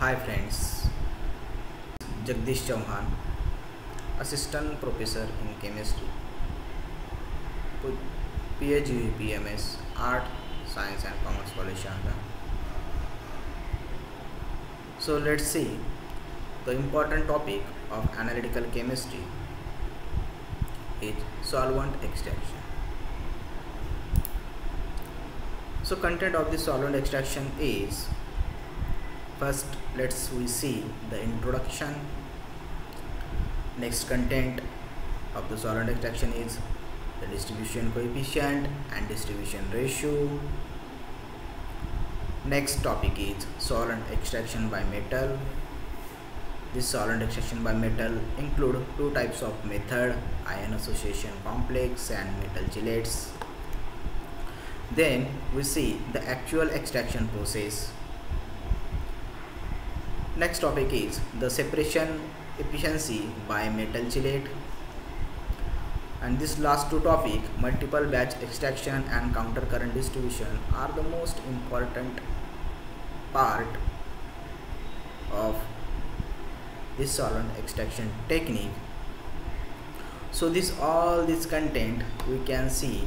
Hi friends, Jagdish Chauhan, Assistant Professor in Chemistry, PhD PMS, Art, Science and Commerce College, Shandar. So let's see the important topic of analytical chemistry is solvent extraction. So content of the solvent extraction is, first we see the introduction. Next content of the solvent extraction is the distribution coefficient and distribution ratio. Next topic is solvent extraction by metal. This solvent extraction by metal include two types of method: ion association complex and metal chelates. Then we see the actual extraction process. Next topic is the separation efficiency by metal chelate. And this last two topic, multiple batch extraction and counter current distribution, are the most important part of this solvent extraction technique. So all this content we can see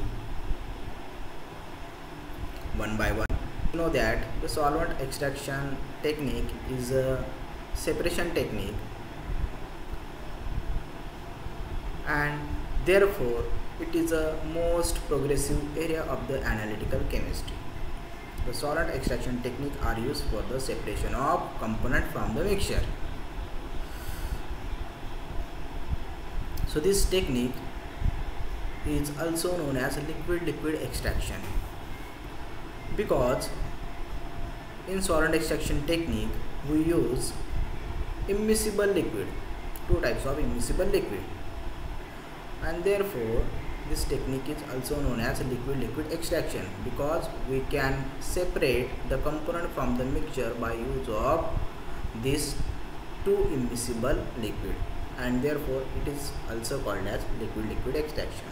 one by one. You know that the solvent extraction technique is a separation technique, and therefore it is a most progressive area of the analytical chemistry. The solvent extraction technique are used for the separation of component from the mixture. So this technique is also known as liquid-liquid extraction, because in solvent extraction technique we use immiscible liquid, two types of immiscible liquid, and therefore this technique is also known as liquid-liquid extraction, because we can separate the component from the mixture by use of this two immiscible liquid, and therefore it is also called as liquid-liquid extraction.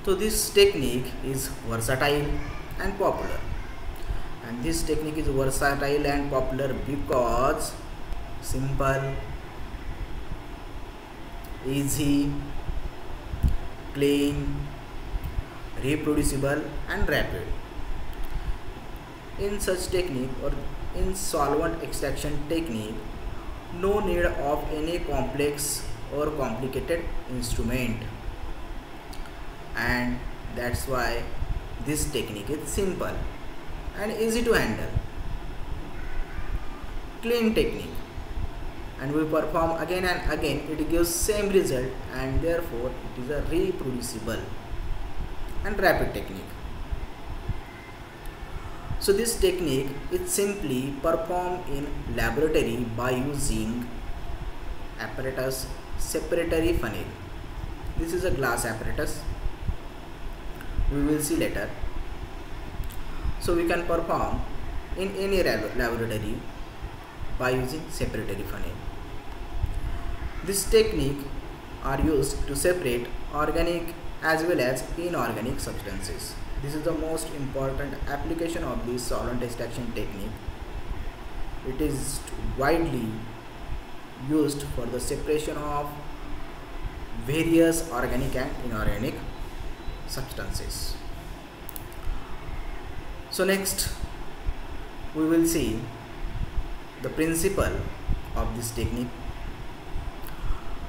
So this technique is versatile and popular, and this technique is versatile and popular because simple, easy, clean, reproducible and rapid. In such technique, or in solvent extraction technique, no need of any complex or complicated instrument, and that's why this technique is simple and easy to handle, clean technique, and we perform again and again. It gives same result, and therefore it is a reproducible and rapid technique. So this technique is simply performed in laboratory by using apparatus separatory funnel. This is a glass apparatus, we will see later. So we can perform in any laboratory by using separatory funnel. This technique are used to separate organic as well as inorganic substances. This is the most important application of this solvent extraction technique. It is widely used for the separation of various organic and inorganic substances. So next we will see the principle of this technique.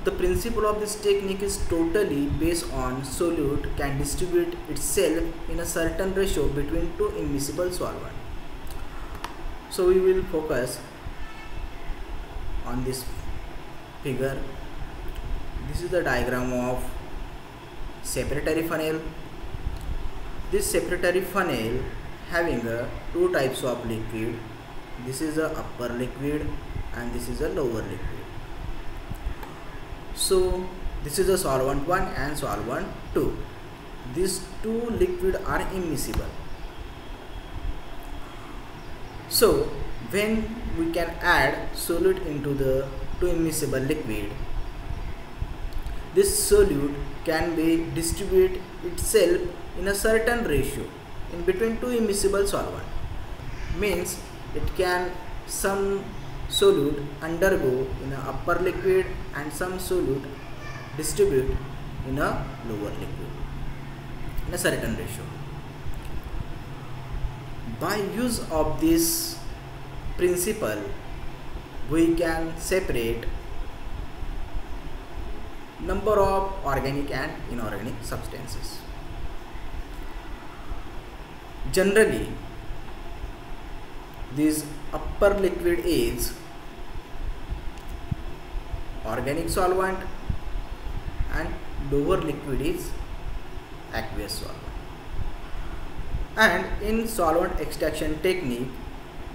The principle of this technique is totally based on solute can distribute itself in a certain ratio between two immiscible solvent. So we will focus on this figure. This is the diagram of separatory funnel. This separatory funnel having two types of liquid. This is a upper liquid and this is a lower liquid. So this is a solvent 1 and solvent 2. These two liquid are immiscible. So when we can add solute into the two immiscible liquid, this solute can be distribute itself in a certain ratio in between two immiscible solvent. Means it can some solute undergo in a upper liquid and some solute distribute in a lower liquid in a certain ratio. By use of this principle, we can separate number of organic and inorganic substances. Generally, this upper liquid is organic solvent and lower liquid is aqueous solvent. And in solvent extraction technique,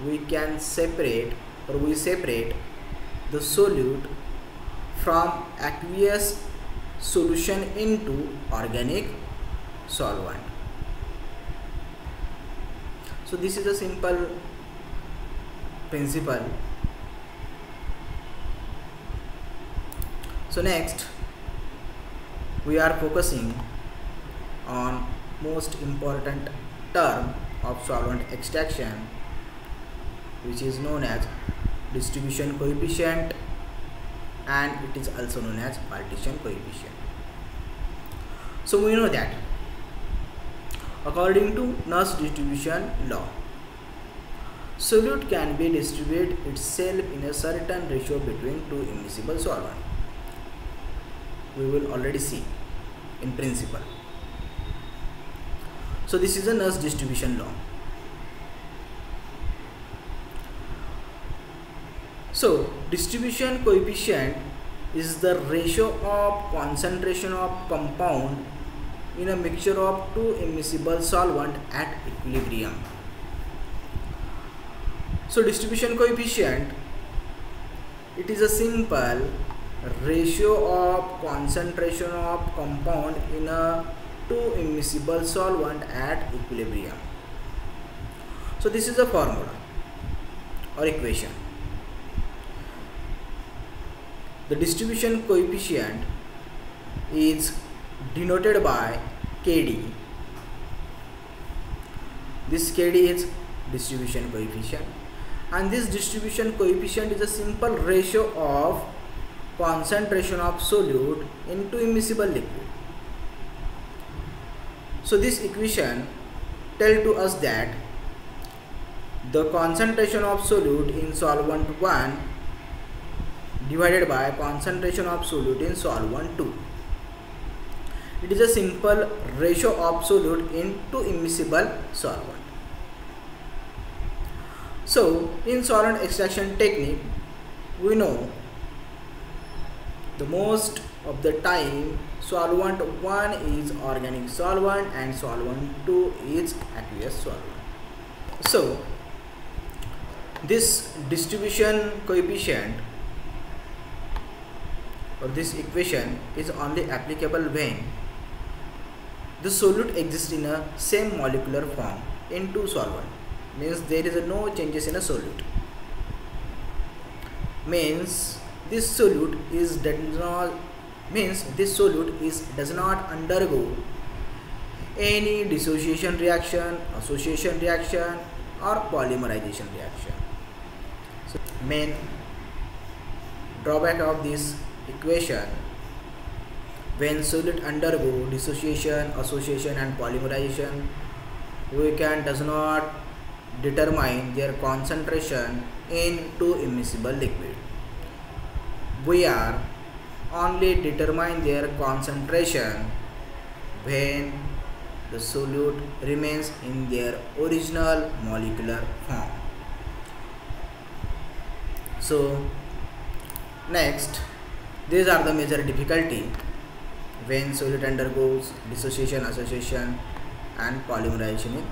we separate the solute from aqueous solution into organic solvent. So this is a simple principle. So next we are focusing on most important term of solvent extraction, which is known as distribution coefficient, and it is also known as partition coefficient. So we know that according to Nernst distribution law, solute can be distributed itself in a certain ratio between two immiscible solvents. We will already see in principle. So this is a Nernst distribution law. So distribution coefficient is the ratio of concentration of compound in a mixture of two immiscible solvent at equilibrium. So distribution coefficient, it is a simple ratio of concentration of compound in a two immiscible solvent at equilibrium. So this is a formula or equation. The distribution coefficient is denoted by Kd. This Kd is distribution coefficient, and this distribution coefficient is a simple ratio of concentration of solute into immiscible liquid. So this equation tells to us that the concentration of solute in solvent 1 divided by concentration of solute in solvent 2. It is a simple ratio of solute into immiscible solvent. So in solvent extraction technique, we know the most of the time solvent 1 is organic solvent and solvent 2 is aqueous solvent. So this distribution coefficient or this equation is only applicable when the solute exists in a same molecular form in two solvent, means there is no changes in a solute, means this solute does not undergo any dissociation reaction, association reaction or polymerization reaction. So main drawback of this equation: when solute undergo dissociation, association and polymerization, we does not determine their concentration in two immiscible liquid. We are only determine their concentration when the solute remains in their original molecular form. So next, these are the major difficulty when solute undergoes dissociation, association and polymerization in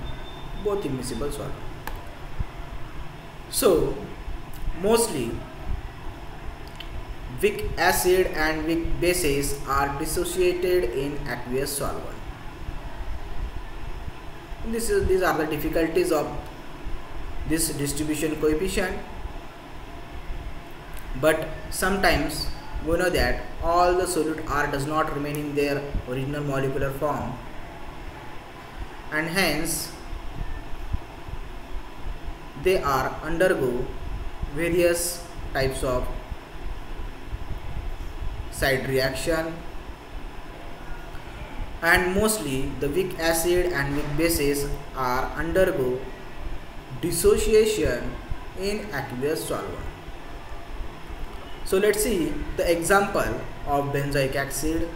both immiscible solvent. So mostly weak acid and weak bases are dissociated in aqueous solvent. These are the difficulties of this distribution coefficient, but sometimes we know that all the solute does not remain in their original molecular form, and hence they are undergo various types of side reaction, and mostly the weak acid and weak bases are undergo dissociation in aqueous solvent. So let's see the example of benzoic acid.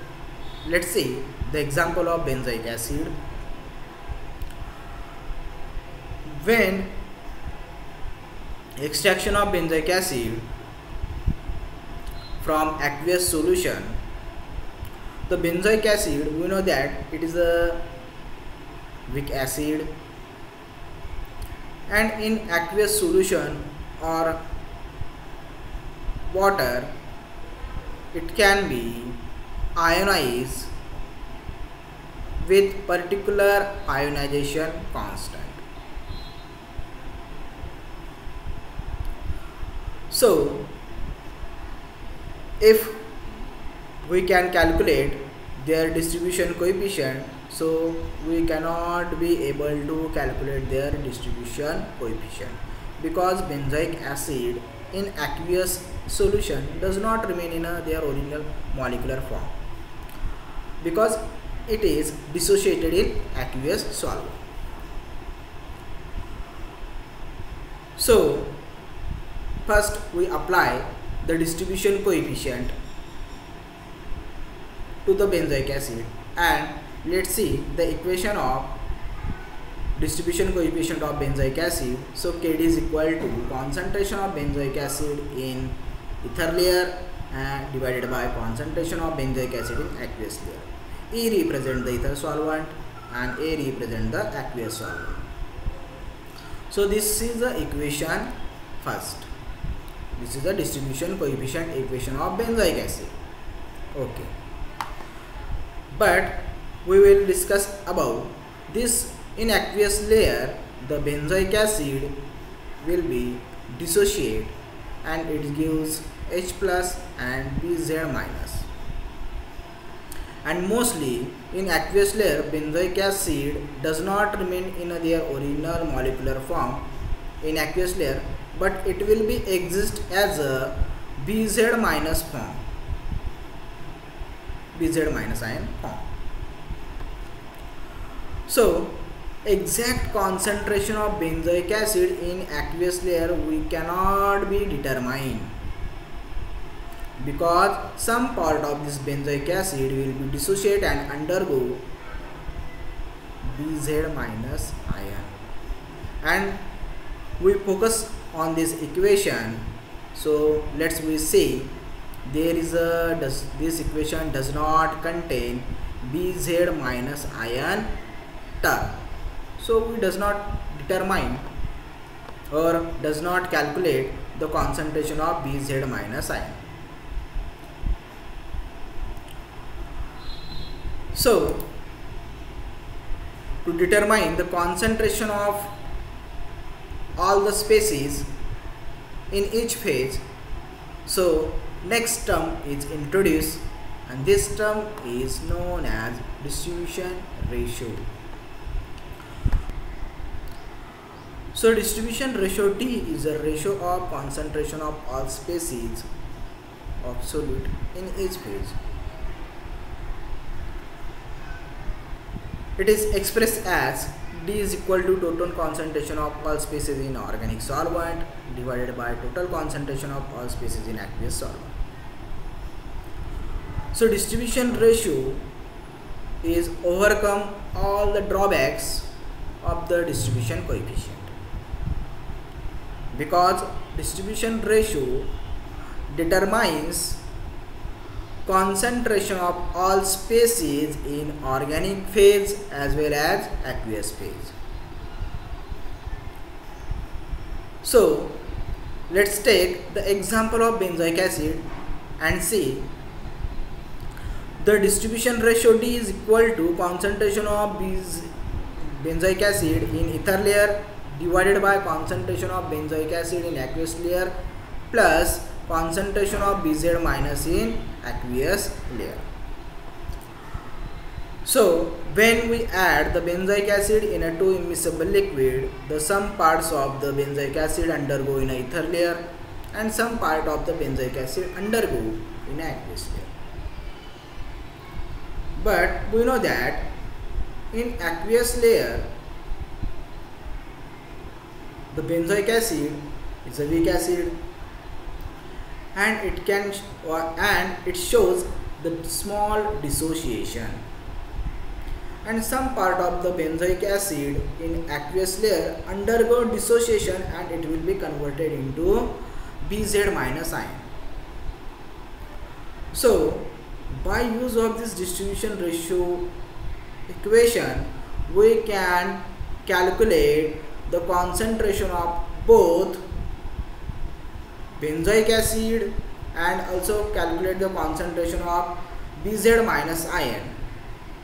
Let's see the example of benzoic acid. When extraction of benzoic acid from aqueous solution, the benzoic acid, we know that it is a weak acid, and in aqueous solution or water it can be ionized with particular ionization constant. So if we can calculate their distribution coefficient, so we cannot be able to calculate their distribution coefficient, because benzoic acid in aqueous solution does not remain in their original molecular form, because it is dissociated in aqueous solvent. So first we apply the distribution coefficient to the benzoic acid, and let's see the equation of distribution coefficient of benzoic acid. So Kd is equal to concentration of benzoic acid in ether layer divided by concentration of benzoic acid in aqueous layer. E represent the ether solvent and A represent the aqueous solvent. So this is the equation first. This is the distribution coefficient equation of benzoic acid. Okay. But we will discuss about this. In aqueous layer, the benzoic acid will be dissociate and it gives H plus and Bz minus. And mostly in aqueous layer, benzoic acid does not remain in their original molecular form in aqueous layer, but it will be exist as a Bz minus form, Bz minus ion form. So exact concentration of benzoic acid in aqueous layer we cannot be determined, because some part of this benzoic acid will be dissociate and undergo Bz minus ion, and we focus on this equation. So let's we say there is a this equation does not contain Bz minus ion term, so we does not determine or does not calculate the concentration of Bz minus ion. So to determine the concentration of all the species in each phase, so next term is introduced, and this term is known as distribution ratio. So distribution ratio D is a ratio of concentration of all species of solute in each phase. It is expressed as D is equal to total concentration of all species in organic solvent divided by total concentration of all species in aqueous solvent. So distribution ratio is overcome all the drawbacks of the distribution coefficient, because distribution ratio determines concentration of all species in organic phase as well as aqueous phase. So let's take the example of benzoic acid and see the distribution ratio D is equal to concentration of benzoic acid in ether layer divided by concentration of benzoic acid in aqueous layer plus concentration of Bz minus in aqueous layer. So when we add the benzoic acid in a two immiscible liquid, the some parts of the benzoic acid undergo in a ether layer and some part of the benzoic acid undergo in aqueous layer. But we know that in aqueous layer the benzoic acid is a weak acid, and it shows the small dissociation, and some part of the benzoic acid in aqueous layer undergo dissociation and it will be converted into Bz minus ion. So by use of this distribution ratio equation we can calculate the concentration of both benzoic acid and also calculate the concentration of Bz minus ion,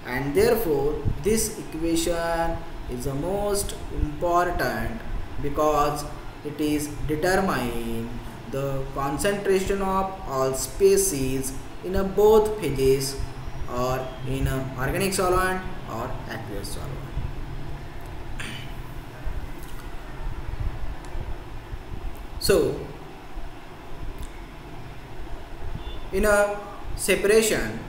and therefore this equation is the most important because it is determining the concentration of all species in both phases or in organic solvent or aqueous solvent. So in a separation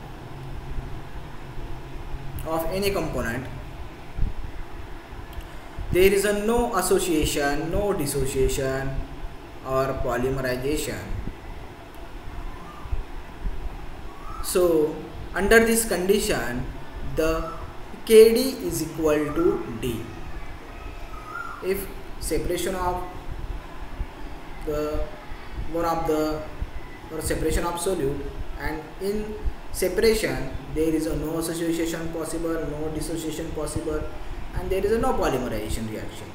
of any component there is no association, no dissociation or polymerization. So under this condition the Kd is equal to D. If separation of the separation of solute, and in separation there is no association possible, no dissociation possible, and there is no polymerization reaction.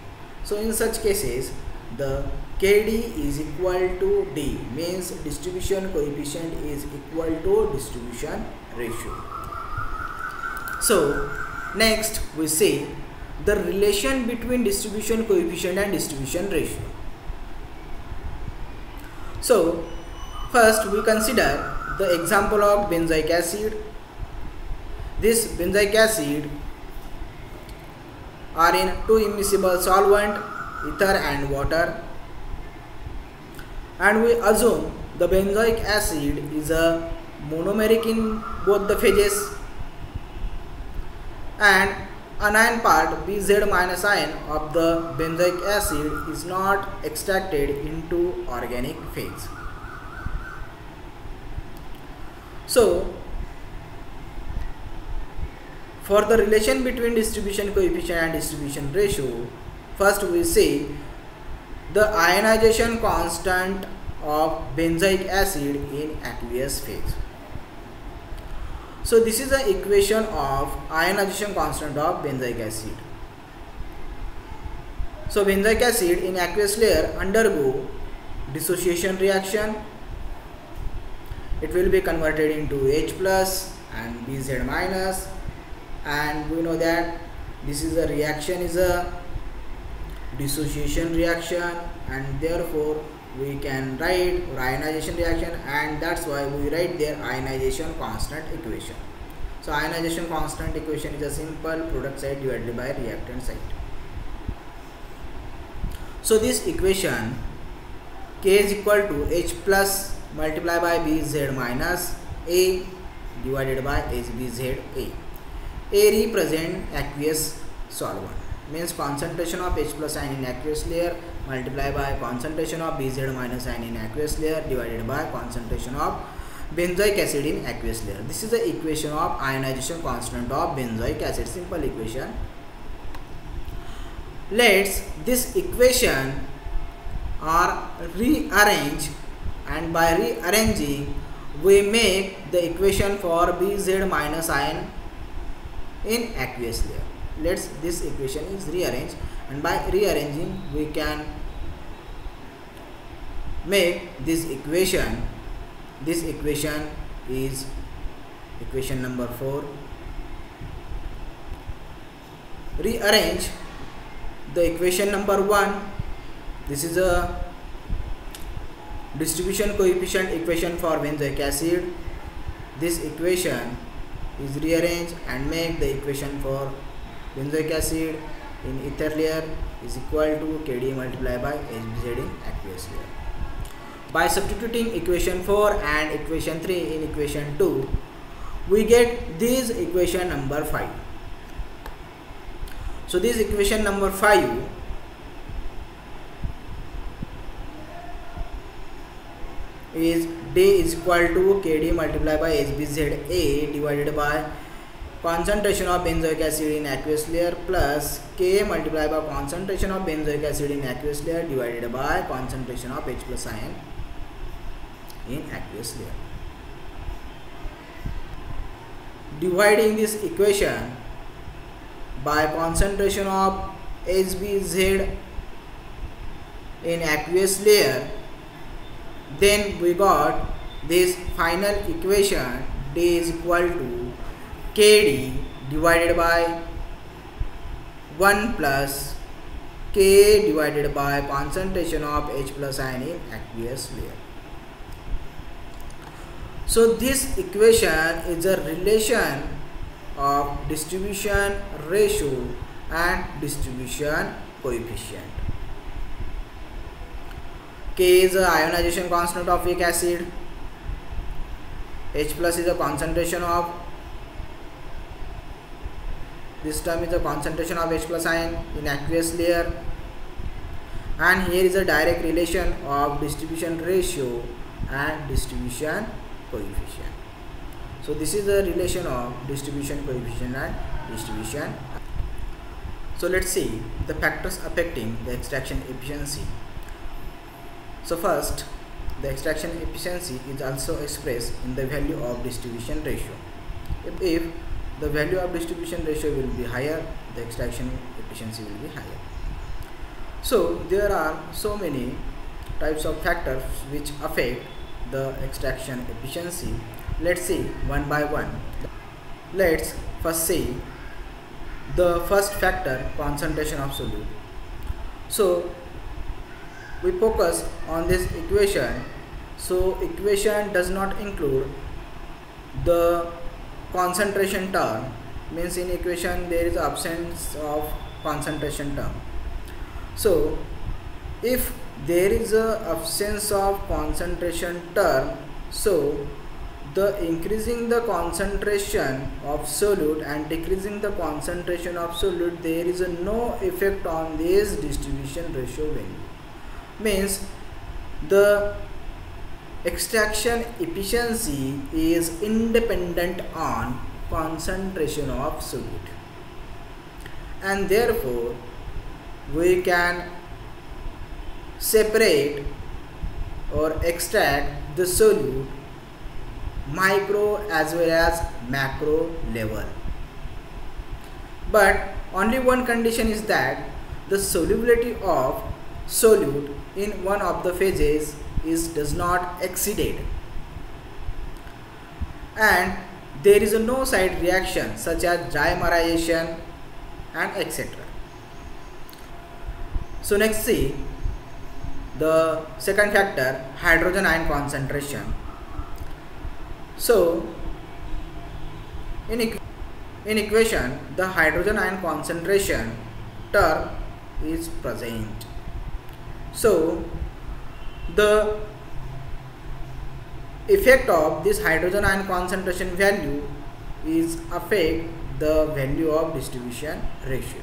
So in such cases the Kd is equal to D, means distribution coefficient is equal to distribution ratio. So next we see the relation between distribution coefficient and distribution ratio. So first we consider the example of benzoic acid. This benzoic acid are in two immiscible solvent, ether and water, and we assume the benzoic acid is a monomeric in both the phases, and anion part Bz minus ion of the benzoic acid is not extracted into organic phase. So for the relation between distribution coefficient and distribution ratio, first we see the ionization constant of benzoic acid in aqueous phase. So this is the equation of ionization constant of benzoic acid. So benzoic acid in aqueous layer undergo dissociation reaction. It will be converted into H plus and Bz minus, and we know that this is a reaction is a dissociation reaction, and therefore we can write ionization reaction, and that's why we write there ionization constant equation. So ionization constant equation is a simple product side divided by reactant side. So this equation K is equal to H plus multiplied by Bz minus A divided by HBz A. A represent aqueous solvent, means concentration of H plus ion in aqueous layer multiplied by concentration of Bz minus ion in aqueous layer divided by concentration of benzoic acid in aqueous layer. This is the equation of ionization constant of benzoic acid, simple equation. Let's this equation are rearranged, and by rearranging we make the equation for Bz minus ion in aqueous layer. Let's this equation is rearranged, and by rearranging we can make this equation. This equation is equation number 4. Rearrange the equation number 1. This is a distribution coefficient equation for benzoic acid. This equation is rearranged and make the equation for benzoic acid in ether layer is equal to Kd multiplied by HBz in aqueous layer. By substituting equation 4 and equation 3 in equation 2, we get this equation number 5. So this equation number 5 is D is equal to Kd multiplied by HbZA divided by concentration of benzoic acid in aqueous layer plus Ka multiplied by concentration of benzoic acid in aqueous layer divided by concentration of H plus ion in aqueous layer. Dividing this equation by concentration of HbZ in aqueous layer, then we got this final equation D is equal to Kd divided by 1 plus Ka divided by concentration of H plus ion in aqueous layer. So this equation is a relation of distribution ratio and distribution coefficient. K is the ionization constant of weak acid, H plus is the concentration of, this term is the concentration of H plus ion in aqueous layer, and here is a direct relation of distribution ratio and distribution coefficient. So this is the relation of distribution coefficient and distribution. So let's see the factors affecting the extraction efficiency. So first, the extraction efficiency is also expressed in the value of distribution ratio. If the value of distribution ratio will be higher, the extraction efficiency will be higher. So there are so many types of factors which affect the extraction efficiency. Let's see one by one. Let's first see the first factor, concentration of solute. So we focus on this equation. So equation does not include the concentration term, means in equation there is absence of concentration term. So if there is a absence of concentration term, so the increasing the concentration of solute and decreasing the concentration of solute, there is no effect on this distribution ratio value. Means the extraction efficiency is independent on concentration of solute, and therefore we can separate or extract the solute micro as well as macro level. But only one condition is that the solubility of solute in one of the phases does not exceed, and there is no side reaction such as dimerization and etc. So next see the second factor, hydrogen ion concentration. So in equation the hydrogen ion concentration term is present. So the effect of this hydrogen ion concentration value is affect the value of distribution ratio.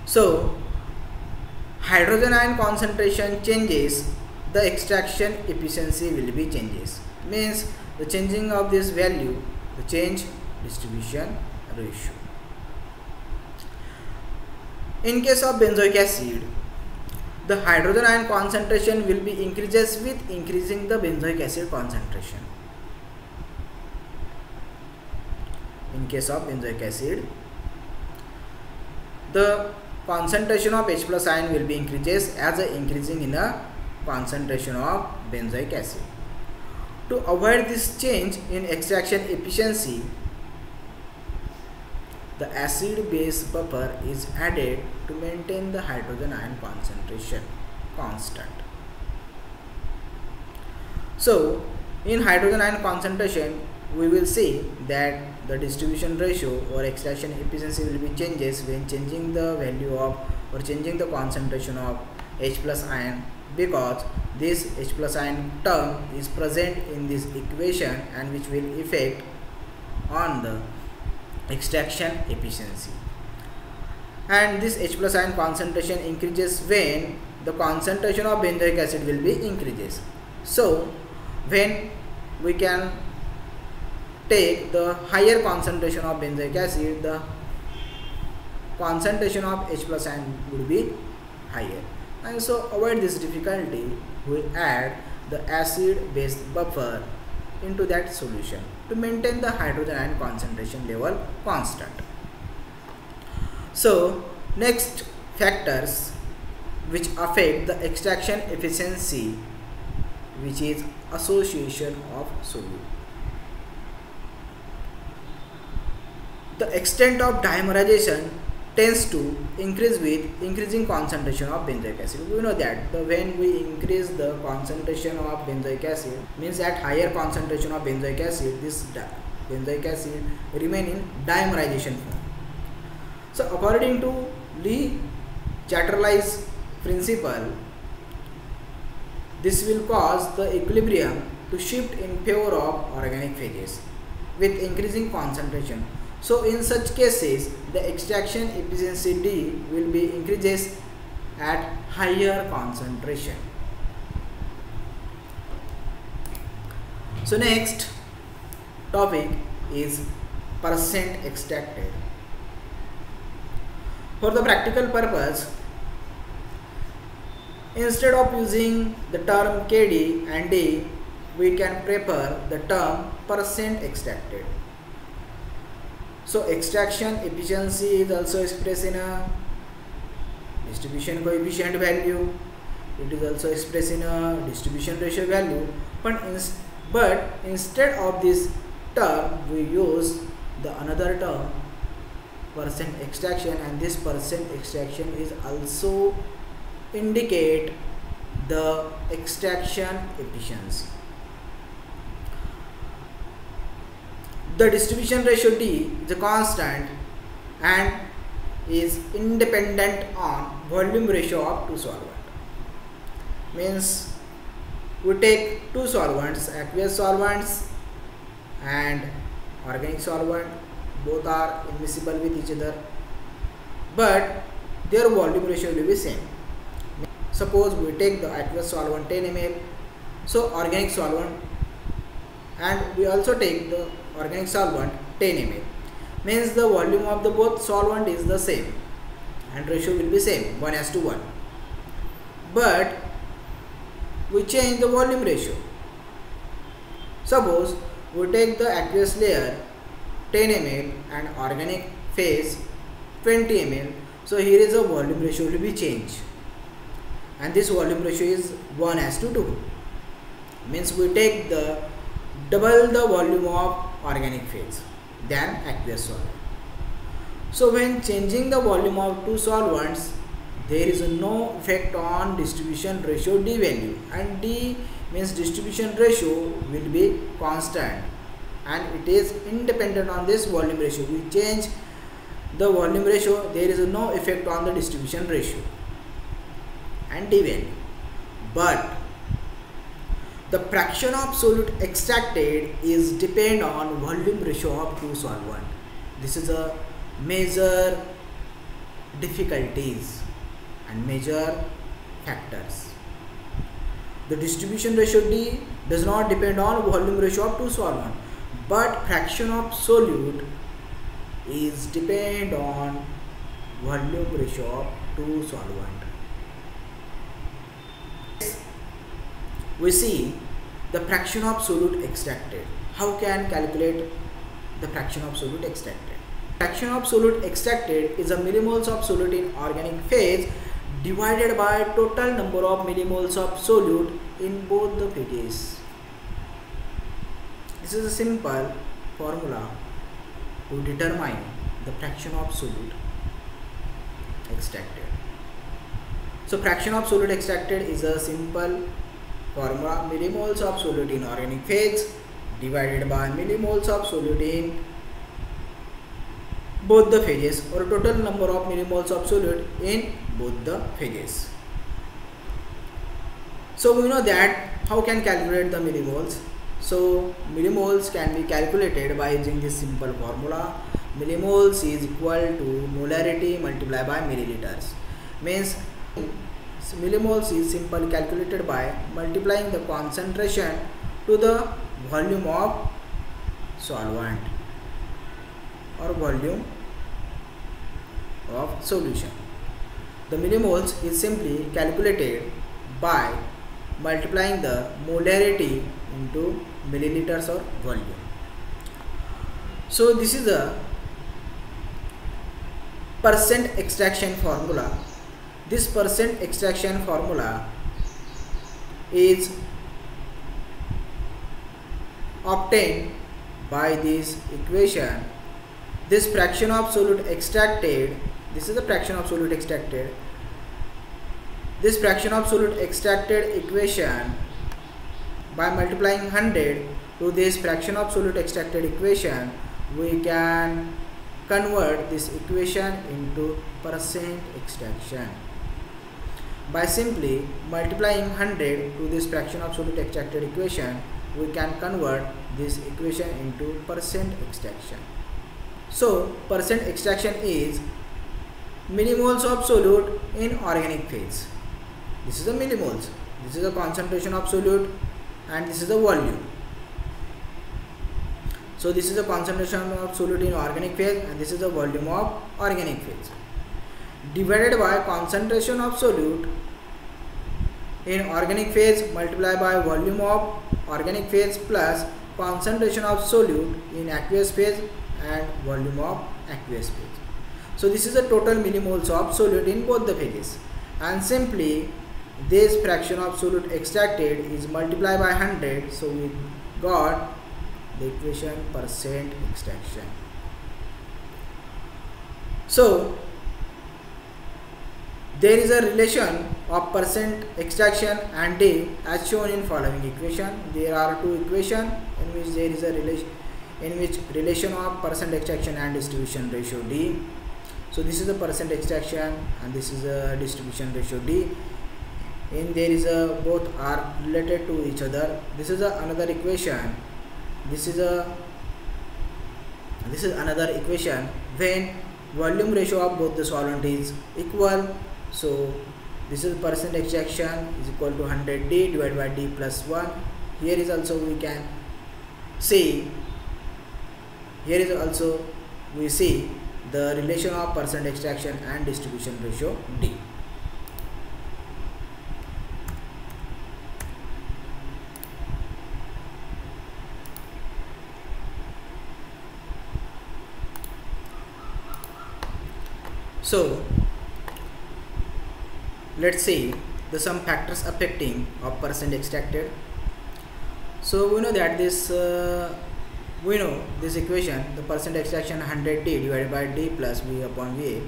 So hydrogen ion concentration changes, the extraction efficiency will be changes. Means the changing of this value, the change distribution ratio. In case of benzoic acid, the hydrogen ion concentration will be increases with increasing the benzoic acid concentration. In case of benzoic acid, the concentration of H plus ion will be increases as a increasing in a concentration of benzoic acid. To avoid this change in extraction efficiency, the acid base buffer is added to maintain the hydrogen ion concentration constant. So in hydrogen ion concentration, we will see that the distribution ratio or extraction efficiency will be changes when changing the value of or changing the concentration of H plus ion because this H plus ion term is present in this equation and which will affect on the extraction efficiency. And this H plus ion concentration increases when the concentration of benzoic acid will be increases. So when we can take the higher concentration of benzoic acid, the concentration of H plus ion would be higher. And so avoid this difficulty, we add the acid base buffer into that solution to maintain the hydrogen ion concentration level constant. So next factors which affect the extraction efficiency, which is association of solute. The extent of dimerization tends to increase with increasing concentration of benzoic acid. We know that when we increase the concentration of benzoic acid, means at higher concentration of benzoic acid, this benzoic acid remain in dimerization form. So according to Le-Chatterley's principle, this will cause the equilibrium to shift in favor of organic phases with increasing concentration. So in such cases, the extraction efficiency D will be increases at higher concentration. So next topic is percent extracted. For the practical purpose, instead of using the term Kd and D, we can prefer the term percent extracted. So extraction efficiency is also expressed in a distribution coefficient value. It is also expressed in a distribution ratio value. But instead of this term, we use the another term, percent extraction, and this percent extraction is also indicate the extraction efficiency. The distribution ratio D is a constant and is independent on volume ratio of two solvents. Means we take two solvents, aqueous solvents and organic solvent, both are immiscible with each other, but their volume ratio will be same. Suppose we take the aqueous solvent 10 ml, so organic solvent, and we also take the organic solvent 10 ml, means the volume of the both solvent is the same and ratio will be same, 1:1. But we change the volume ratio. Suppose we take the aqueous layer 10 ml and organic phase 20 ml, so here is a volume ratio will be changed, and this volume ratio is 1:2. Means we take the double the volume of organic phase than aqueous solvent. So when changing the volume of two solvents, there is no effect on distribution ratio D value, and D means distribution ratio will be constant and it is independent on this volume ratio. We change the volume ratio, there is no effect on the distribution ratio and D value. But the fraction of solute extracted is depend on volume ratio of two solvent. This is a major difficulties and major factors. The distribution ratio D does not depend on volume ratio of two solvent, but fraction of solute is depend on volume ratio of two solvent. We see the fraction of solute extracted. How can calculate the fraction of solute extracted? Fraction of solute extracted is a millimoles of solute in organic phase divided by total number of millimoles of solute in both the phases. This is a simple formula to determine the fraction of solute extracted. So fraction of solute extracted is a simple formula, millimoles of solute in organic phase divided by millimoles of solute in both the phases, or total number of millimoles of solute in both the phases. So we know that how can calculate the millimoles. So millimoles can be calculated by using this simple formula. Millimoles is equal to molarity multiplied by milliliters. Means millimoles is simply calculated by multiplying the concentration to the volume of solvent or volume of solution. The millimoles is simply calculated by multiplying the molarity into milliliters or volume. So this is the percent extraction formula. This percent extraction formula is obtained by this equation. This fraction of solute extracted, this is the fraction of solute extracted. This fraction of solute extracted equation, by multiplying 100 to this fraction of solute extracted equation, we can convert this equation into percent extraction. By simply multiplying 100 to this fraction of solute extracted equation, we can convert this equation into percent extraction. So percent extraction is millimoles of solute in organic phase. This is the millimoles. This is the concentration of solute and this is the volume. So this is the concentration of solute in organic phase and this is the volume of organic phase, divided by concentration of solute in organic phase multiplied by volume of organic phase plus concentration of solute in aqueous phase and volume of aqueous phase. So this is the total millimoles of solute in both the phases, and simply this fraction of solute extracted is multiplied by 100, so we got the equation percent extraction. So there is a relation of percent extraction and D as shown in following equation. There are two equations in which there is a relation of percent extraction and distribution ratio D. So this is the percent extraction and this is a distribution ratio D. In there is a both are related to each other. This is another equation. This is another equation when volume ratio of both the solvent is equal. So this is percent extraction is equal to 100 D divided by D plus 1. Here is also we can see, here is also we see the relation of percent extraction and distribution ratio D. So let's see the some factors affecting of percent extracted. So we know that this this equation, the percent extraction 100 D divided by D plus V upon VA.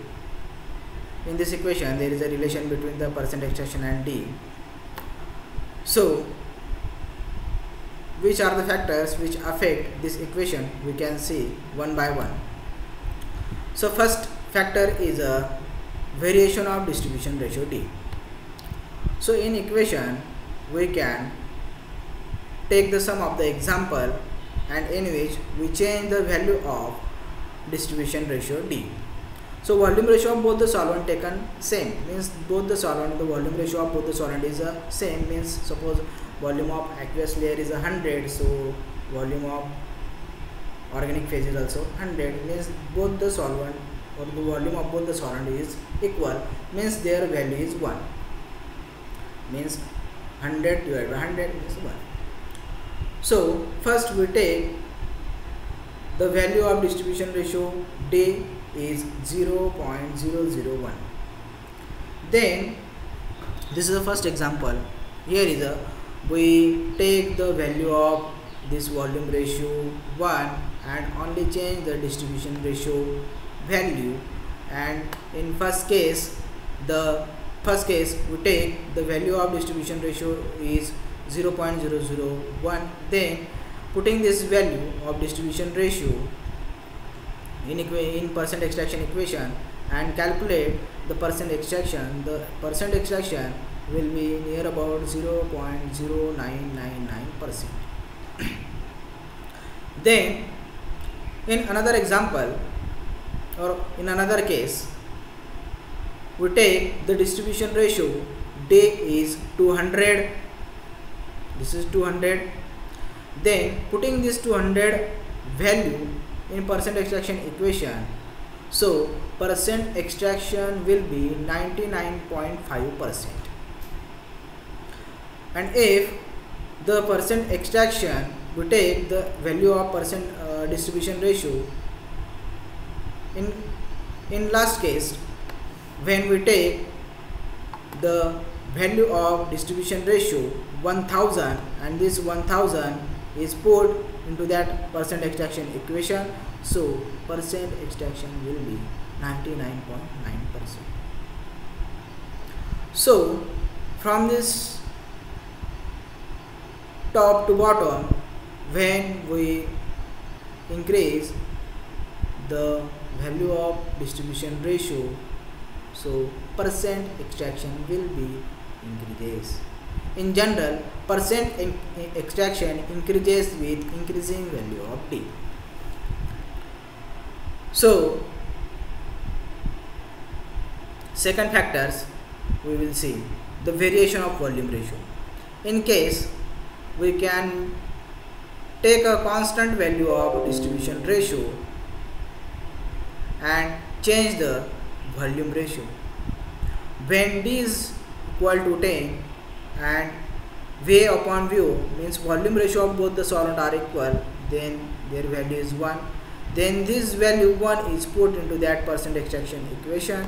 In this equation there is a relation between the percent extraction and D. So which are the factors which affect this equation, we can see one by one. So first factor is a variation of distribution ratio D. So in equation we can take the sum of the example and in which we change the value of distribution ratio D. So volume ratio of both the solvent taken same, means both the solvent, the volume ratio of both the solvent is same, means suppose volume of aqueous layer is 100, so volume of organic phase is also 100, means both the solvent or the volume of both the solvent is equal, means their value is 1, means 100 divided by 100 is 1. So first we take the value of distribution ratio D is 0.001. Then this is the first example. Here is we take the value of this volume ratio 1 and only change the distribution ratio value, and in first case we take the value of distribution ratio is 0.001. then putting this value of distribution ratio in percent extraction equation, and calculate the percent extraction, the percent extraction will be near about 0.0999%. Then in another example or in another case, we take the distribution ratio, day is 200, this is 200. Then putting this 200 value in percent extraction equation, so percent extraction will be 99.5%. And if the percent extraction, we take the value of percent distribution ratio in last case, when we take the value of distribution ratio 1000 and this 1000 is put into that percent extraction equation, so percent extraction will be 99.9%. So from this top to bottom, when we increase the value of distribution ratio, so percent extraction will be increases. In general, percent extraction increases with increasing value of D. So second factors we will see the variation of volume ratio. In case we can take a constant value of distribution ratio and change the volume ratio. When D is equal to 10 and V upon VO means volume ratio of both the solvent are equal, then their value is 1. Then this value 1 is put into that percent extraction equation.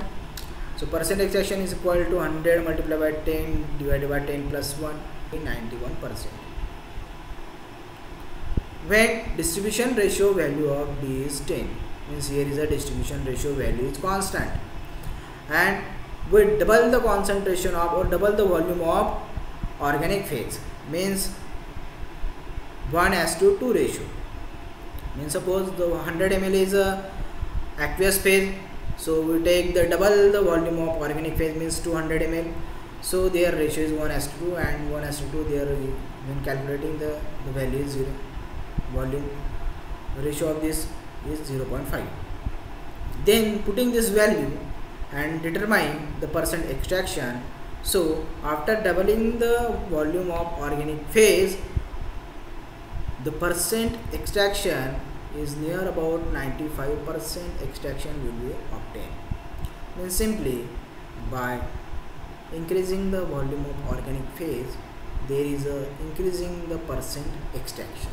So percent extraction is equal to 100 multiplied by 10 divided by 10 plus 1, 91%. When distribution ratio value of D is 10, means here is a distribution ratio value is constant, and we double the concentration of or double the volume of organic phase, means 1:2 ratio. Means suppose the 100 ml is a aqueous phase, so we take the double the volume of organic phase, means 200 ml. So their ratio is 1:2 and 1:2 there, when calculating the value is 0. Volume ratio of this is 0.5. Then putting this value and determine the percent extraction. So after doubling the volume of organic phase, the percent extraction is near about 95% extraction will be obtained. Then simply by increasing the volume of organic phase, there is a increasing the percent extraction.